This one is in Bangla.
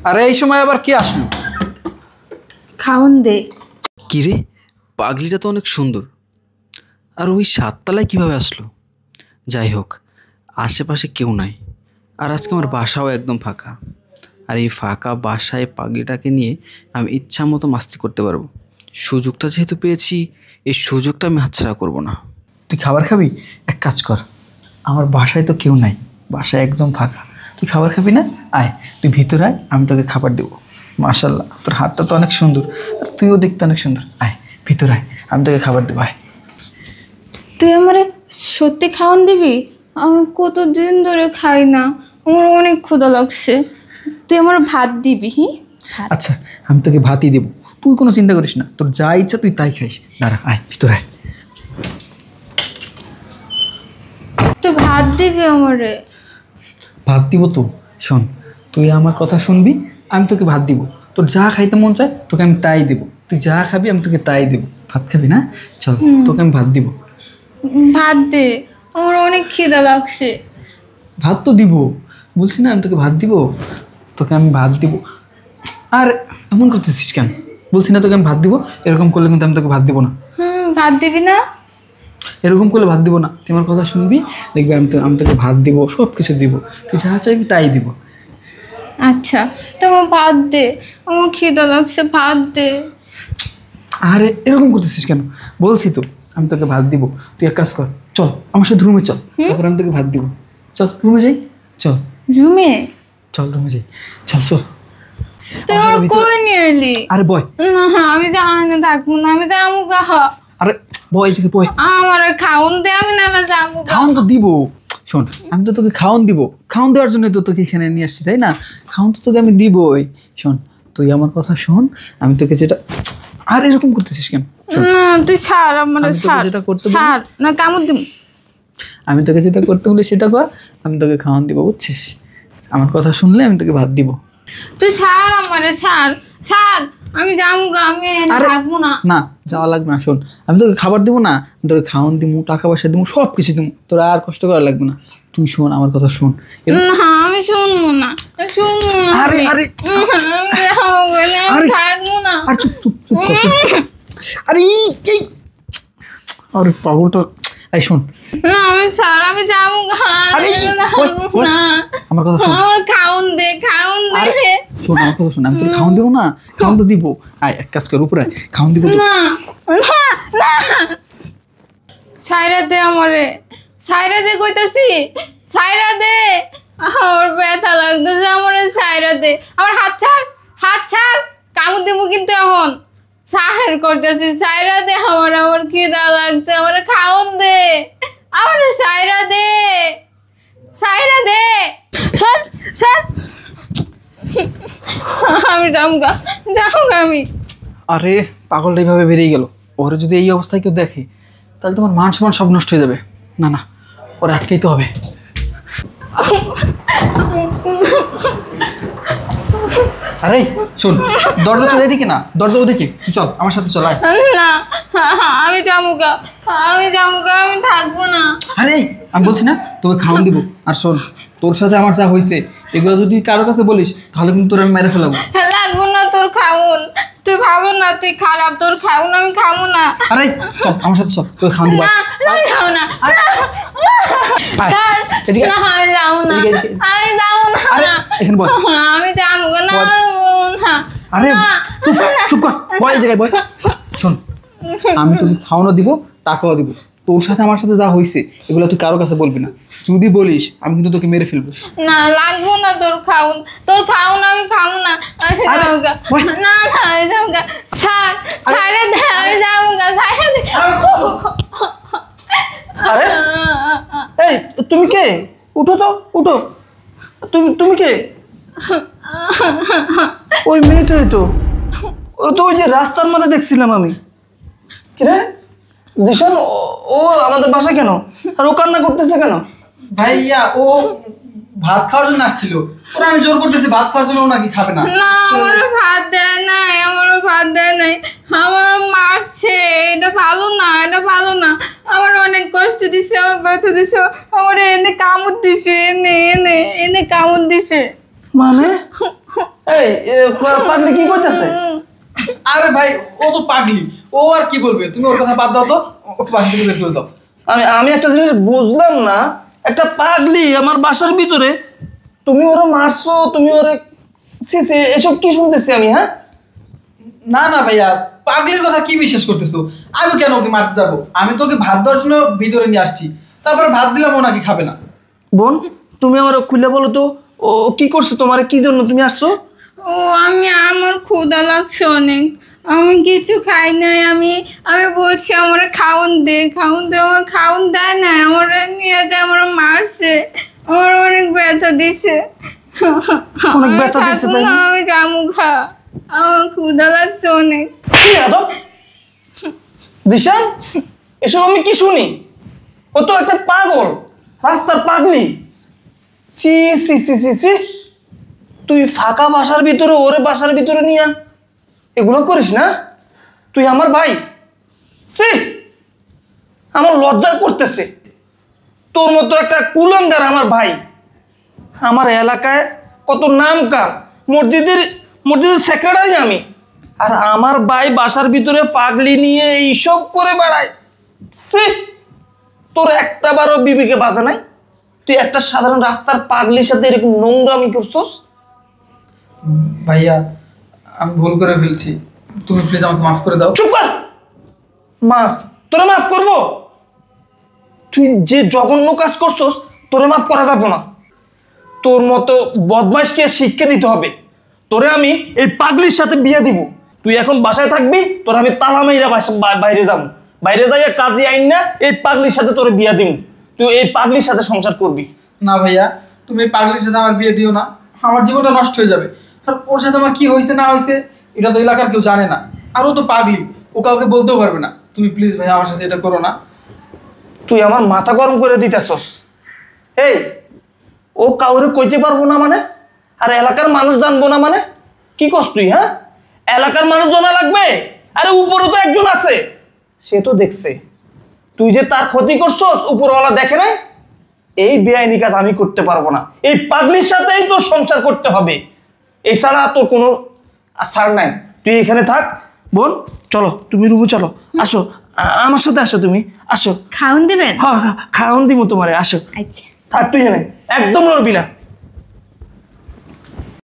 আরে এই সময় আবার কি আসলো? খাওন দে। কিরে, পাগলিটা তো অনেক সুন্দর, আর ওই 7 তলায় কীভাবে আসলো? যাই হোক, আশেপাশে কেউ নাই, আর আজকে আমার বাসাও একদম ফাঁকা। আর এই ফাঁকা বাসায় পাগলিটাকে নিয়ে আমি ইচ্ছা মতো মাস্তি করতে পারবো। সুযোগটা যেহেতু পেয়েছি, এই সুযোগটা আমি হাতছাড়া করবো না। তুই খাবার খাবি? এক কাজ কর, আমার বাসায় তো কেউ নাই, বাসায় একদম ফাঁকা। তুই খাবার খাবি না? আয়, তুই ভিতরে আয়, আমি তোকে খাবার দেবো। মাশাল্লাহ, তোর হাতটা তো অনেক সুন্দর, আর তুইও দেখতে অনেক সুন্দর। আয় ভিতরে আয়, আমি তোকে খাবার দেবো। আয়। তুই আমার সত্যি খাওয়ান দিবি? আমি কতদিন ধরে খাই না, আমার অনেক ক্ষুধা লাগছে। তুই আমার ভাত দিবি? আচ্ছা, আমি তোকে ভাতই দেবো, তুই কোনো চিন্তা করিস না, তোর যা ইচ্ছা তুই তাই খাইস। দাঁড়া, আয় ভিতরে আয়। তুই ভাত দিবি আমারে? ভাত দিব তো। শোন, তুই আমার কথা শুনবি, আমি তোকে ভাত দিব। তোর যা খাইতে মন চায় তোকে আমি তাই দেবো, তুই যা খাবি আমি তোকে তাই দেবো। ভাত খাবি না? চল, তোকে আমি ভাত দিব। ভাত দে, আমার অনেক খিদা লাগছে। ভাত তো দিব, বলছি না আমি তোকে ভাত দিব, তোকে আমি ভাত দিব। আর এমন করতেছিস কেন? বলছি না তোকে আমি ভাত দিব, এরকম করলে কিন্তু আমি তোকে ভাত দিব না। ভাত দিবি না? এরকম করলে ভাত দিব না। তুই আমার কথা শুনবি, দেখবি আমি তোকে ভাত দিব, সব কিছু দিব, তুই যা চাইবি তাই দিব। আচ্ছা, তো আমার ভাত দে, আমার খিদা লাগছে, ভাত দে। আরে এরকম করতেছিস কেন? বলছি তো আমি তোকে ভাত দিব। তুই এক কাজ কর, চল আমার সাথে রুমে চল, তারপর আমি তোকে ভাত দিব। চল রুমে যাই, চল রুমে? চল রুমে যাই, চল চল। তুই আমার কই নিয়ে এলি? আরে বয়। না, আমি জানি থাকবো না, আমি যাবো গা। আরে বয়, এদিকে বয়। আমার খাওন দে, আমি না যাবো। খাওন তো দিব। শোন, আমি তো তোকে খাওন দিব, খাওন দেওয়ার জন্য তো তোকে এখানে নিয়ে আসছি, তাই না? খাওন তো তোকে আমি দিবই। শোন, তুই আমার কথা শোন, আমি তোকে যেটা... আর এরকম করতেছিস কেন? তুই ছাড় আমার, ছাড় না, কামড় দিব। আমি তোকে যেটা করতে বলি সেটা কর, আমি তোকে খাওয়ান দিব, বুঝছিস? আমার কথা শুনলে আমি তোকে ভাত দিব। তুই ছাড় আমারে, ছাড় ছাড়, আমি যাবো গা, আমি থাকবো না। না, যাওয়া লাগবে না। শোন, আমি তোকে খাবার দিব না, আমি তোকে খাওয়ান দিব, টাকা পয়সা দিব, সব কিছু দিব, তোর আর কষ্ট করা লাগবে না। তুই শোন আমার কথা শোন। না, আমি শুনবো না, শুনবো না। আরে আরে আমি থাকবো না। আর চুপ চুপ চুপ কর, চুপ। আরে আরে পাগলটা। এই শোন, না আমি ছাড়, আমি যাবো গা। আমার কথা শোন। আমার খাওন দে, খাওন দে। শোন আমার কথা শোন, আমি তোকে খাওয়ান দেবো না, খাওয়ান তো দিব। আয় এক কাজ কর, উপরে আয়, খাওয়ান দিব। না না না, ছাইরা দে আমারে, ছাইরা দে কইতাছি, ছাইরা দে। আমার ব্যথা লাগতেছে, আমারে ছাইরা দে। আমার হাত ছাড়, হাত ছাড়, কামড় দিব কিন্তু এখন। ছাড় করতেছি, ছাইরা দে আমার খিদা লাগছে, আমার খাওন দে, আমার ছাইরা দে, ছাইরা দে। ছাড় ছাড়, আমি যামগা, যামগা আমি। আরে পাগলটা এইভাবে বেরিয়ে গেল, ওরে যদি এই অবস্থায় কেউ দেখে তাহলে তোমার মান সম্মান সব নষ্ট হয়ে যাবে। না না, ওরে আটকেইতে হবে। আরে শোন, দরজা তো এদিকে না, দরজা ওদিকে, তুই চল আমার সাথে চল। না, আমি যামুগা, আমি যামুগা, আমি থাকবো না। আরে আমি বলছি না তোকে খাওয়ান দিব। আর শোন, তোর সাথে আমার যা হয়েছে এগুলো যদি কারো কাছে বলিস তাহলে কিন্তু তোর আমি মেরে ফেলাবো। লাগবো না তোর খাউন, তুই ভাবো না তুই খারাপ, তোর খাউন আমি খাবো না। আরে সব আমার সাথে সব তোকে খাওয়ান দিব। আমি খাবো না, আমি যাবো না, আমি যাবো না, এখানে বল। আমি যাবো না। আরে চুপ চুপ কর, বয় জায়গায় বয়। শোন, আমি তোকে খাওয়ানো দিব, টাকাও দিব, তোর সাথে আমার সাথে যা হয়েছে এগুলো তুই কারো কাছে বলবি না। যদি বলিস আমি কিন্তু তোকে মেরে ফেলবো। না লাগবো না তোর খাউন, তোর খাউন আমি খাবো না। না না, আমি যাবো গা, ছাড় ছাড়ে দে, আমি যাবো গা, ছাড়ে দে। আরে এই তুমি কে? উঠো তো, উঠো। তুমি কে? ওই মেয়েটাই তো, ও তো ওই যে রাস্তার মধ্যে দেখছিলাম আমি। কিরে জিশান, ও আমাদের বাসায় কেন? আর ও কান্না করতেছে কেন? ভাইয়া ও ভাত খাওয়ার জন্য আসছিল, ওরা আমি জোর করতেছি ভাত খাওয়ার জন্য, ও নাকি খাবে না। না, আমারও ভাত দেয় নাই, আমারও ভাত দেয় নাই, আমারও মারছে। এটা ভালো না, এটা ভালো না। আমার অনেক কষ্ট দিছে, আমার ব্যথা দিছে, আমার এনে কামড় দিছে, এনে এনে এনে কামড় দিছে। মানে এই এই পাগলি কি করতেছে? আরে ভাই ও তো পাগলি, ও আর কি বলবে, তুমি ওর কথা বাদ দাও তো, ওকে বাসা থেকে বের করে দাও। আমি একটা জিনিস বুঝলাম না, একটা পাগলি আমার বাসার ভিতরে, তুমি ওরা মারছো, তুমি ওরে সি সি এসব কি শুনতেছি আমি? হ্যাঁ, না না ভাইয়া, পাগলির কথা কি বিশ্বাস করতেছো? আমি কেন ওকে মারতে যাবো? আমি তো ওকে ভাত দেওয়ার জন্য ভিতরে নিয়ে আসছি, তারপরে ভাত দিলাম ও নাকি খাবে না। বোন তুমি আমার খুলে বলো তো, ও কি করছে তোমার, কি জন্য তুমি আসছো? ও আমার ক্ষুধা লাগছে অনেক, আমি কিছু খাই নাই। আমি বলছি আমার খাউন দে, আমার খাউন দেয় না, আমার নিয়ে যায়, আমার মারছে, আমার অনেক ব্যথা দিছে। অনেক আমি ব্যথা দিছে থাকবো তাই না, না? আমি জামু খা, আমার ক্ষুধা লাগছে অনেক। কি আদব দিশান, এসব আমি কি শুনি? ও তো একটা পাগল, রাস্তার পাগলি। সি সি সি সি সি, তুই ফাঁকা বাসার ভিতরে ওরে বাসার ভিতরে নিয়ে এগুলো করিস না? তুই আমার ভাই, সি আমার লজ্জা করতেছে। তোর মতো একটা কুলাঙ্গার আমার ভাই, আমার এলাকায় কত নাম কাম, মসজিদের সেক্রেটারি আমি, আর আমার ভাই বাসার ভিতরে পাগলি নিয়ে এইসব করে বেড়ায়। সে তোর একটা বারও বিবিকে বাজে নাই? তুই একটা সাধারণ রাস্তার পাগলির সাথে এরকম নোংরামি করছস? ভাইয়া আমি ভুল করে ফেলছি, তুমি প্লিজ আমাকে মাফ করে দাও। চুপ কর। মাফ? তোরে মাফ করবো? তুই যে জঘন্য কাজ করছস তোরে মাফ করা যাবে না। তোর মতো বদমাইশকে শিক্ষা দিতে হবে। তোরে আমি এই পাগলির সাথে বিয়ে দিব। তুই এখন বাসায় থাকবি, তোর আমি তালা মাইরা বাইরে যাবো, বাইরে যাইয়া কাজে আইন না, এই পাগলির সাথে তোরে বিয়ে দিব। তুই এই পাগলির সাথে সংসার করবি। না ভাইয়া, তুমি এই পাগলির সাথে আমার বিয়ে দিও না, আমার জীবনটা নষ্ট হয়ে যাবে। আর ওর সাথে আমার কি হয়েছে না হয়েছে এটা তো এলাকার কেউ জানে না, আর ও তো পাগলি, ও কাউকে বলতেও পারবে না। তুমি প্লিজ ভাইয়া আমার সাথে এটা করো না। তুই আমার মাথা গরম করে দিতেছস। এই, ও কাউরে কইতে পারবো না মানে, আর এলাকার মানুষ জানবো না মানে? কি করছ তুই? হ্যাঁ, এলাকার মানুষ জানা লাগবে? আরে উপরে তো একজন আছে, সে তো দেখছে তুই যে তার ক্ষতি করছস, উপরওয়ালা দেখে নাই? এই বেআইনি কাজ আমি করতে পারবো না, এই পাগলির সাথেই তোর সংসার করতে হবে, এছাড়া তোর কোনো ছাড় নাই। তুই এখানে থাক। বোন চলো, তুমি রুমে চলো, আসো আমার সাথে, আসো তুমি, আসো। খাউন দিবেন? হ্যাঁ, খাওয়ান দিব তোমারে, আসো। আচ্ছা। থাক তুই জানে, একদম লড়বি না।